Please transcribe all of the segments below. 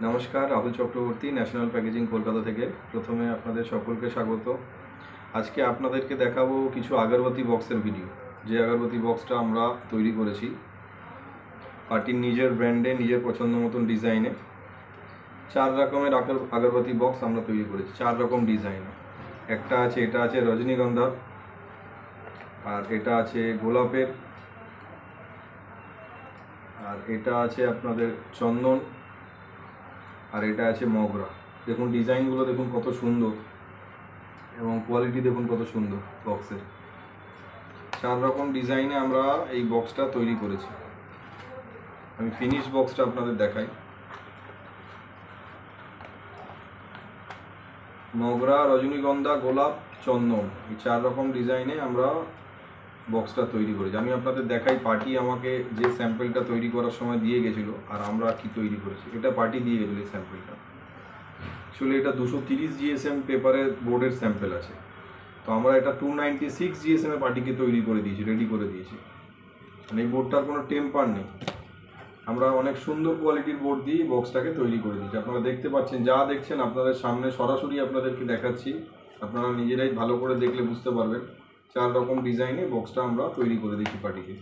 নমস্কার, Rahul Chakraborty, national packaging Kolkata থেকে। প্রথমে আপনাদের সকলকে স্বাগত। আজকে আপনাদেরকে দেখাবো কিছু আগরবাতি বক্সের ভিডিও। যে আগরবাতি বক্সটা আমরা তৈরি করেছি পার্টির নিজের ব্র্যান্ডে, নিজের পছন্দ মতন ডিজাইনে। 4 রকমের আগরবাতি বক্স আমরা তৈরি করেছি, 4 রকম ডিজাইনে। এটা আছে রজনীগন্ধা, আর এটা আছে গোলাপের, আর এটা আছে আপনাদের চন্দন, আর এটা আছে মগরা। দেখুন ডিজাইনগুলো দেখুন কত সুন্দর, এবং কোয়ালিটি দেখুন কত সুন্দর বক্সের। 4 রকম ডিজাইনে আমরা এই বক্সটা তৈরি করেছি। আমি ফিনিশ বক্সটা আপনাদের দেখাই। মগরা, রজনীগন্ধা, গোলাপ, চন্দন, এই 4 রকম ডিজাইনে আমরা বক্সটা তৈরি করেছি। আমি আপনাদের দেখাই পার্টি আমাকে যে স্যাম্পেলটা তৈরি করার সময় দিয়ে গেছিলো, আর আমরা কি তৈরি করেছি। এটা পার্টি দিয়ে গেছিলো এই স্যাম্পেলটা। অ্যাকচুয়ালি এটা 230 জিএসএম পেপারের বোর্ডের স্যাম্পেল আছে, তো আমরা এটা 296 জিএসএম পার্টিকে তৈরি করে দিয়েছি, রেডি করে দিয়েছি। মানে এই বোর্ডটার কোনো টেম্পার নেই। আমরা অনেক সুন্দর কোয়ালিটির বোর্ড দিয়ে বক্সটাকে তৈরি করে দিয়েছি। আপনারা দেখতে পাচ্ছেন, যা দেখছেন আপনাদের সামনে সরাসরি আপনাদেরকে দেখাচ্ছি। আপনারা নিজেরাই ভালো করে দেখলে বুঝতে পারবেন। 4 রকম ডিজাইনে বক্সটা আমরা তৈরি করে দিয়েছি পার্টিকে।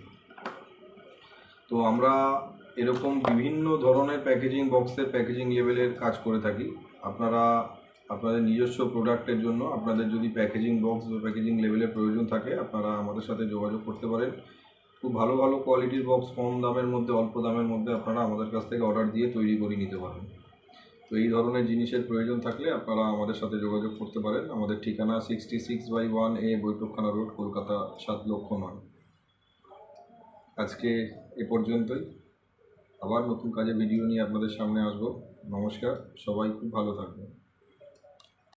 তো আমরা এরকম বিভিন্ন ধরনের প্যাকেজিং বক্সের প্যাকেজিং লেভেলের কাজ করে থাকি। আপনারা আপনাদের নিজস্ব প্রোডাক্টের জন্য আপনাদের যদি প্যাকেজিং বক্স বা প্যাকেজিং লেভেলের প্রয়োজন থাকে, আপনারা আমাদের সাথে যোগাযোগ করতে পারেন। খুব ভালো ভালো কোয়ালিটির বক্স কম দামের মধ্যে, অল্প দামের মধ্যে আপনারা আমাদের কাছ থেকে অর্ডার দিয়ে তৈরি করে নিতে পারেন। তো এই ধরনের জিনিসের প্রয়োজন থাকলে আপনারা আমাদের সাথে যোগাযোগ করতে পারেন। আমাদের ঠিকানা 66/1A বৈঠকখানা রোড, কলকাতা 7,00,009। আজকে এ পর্যন্তই। আবার নতুন কাজে ভিডিও নিয়ে আপনাদের সামনে আসবো। নমস্কার, সবাই খুব ভালো থাকবেন।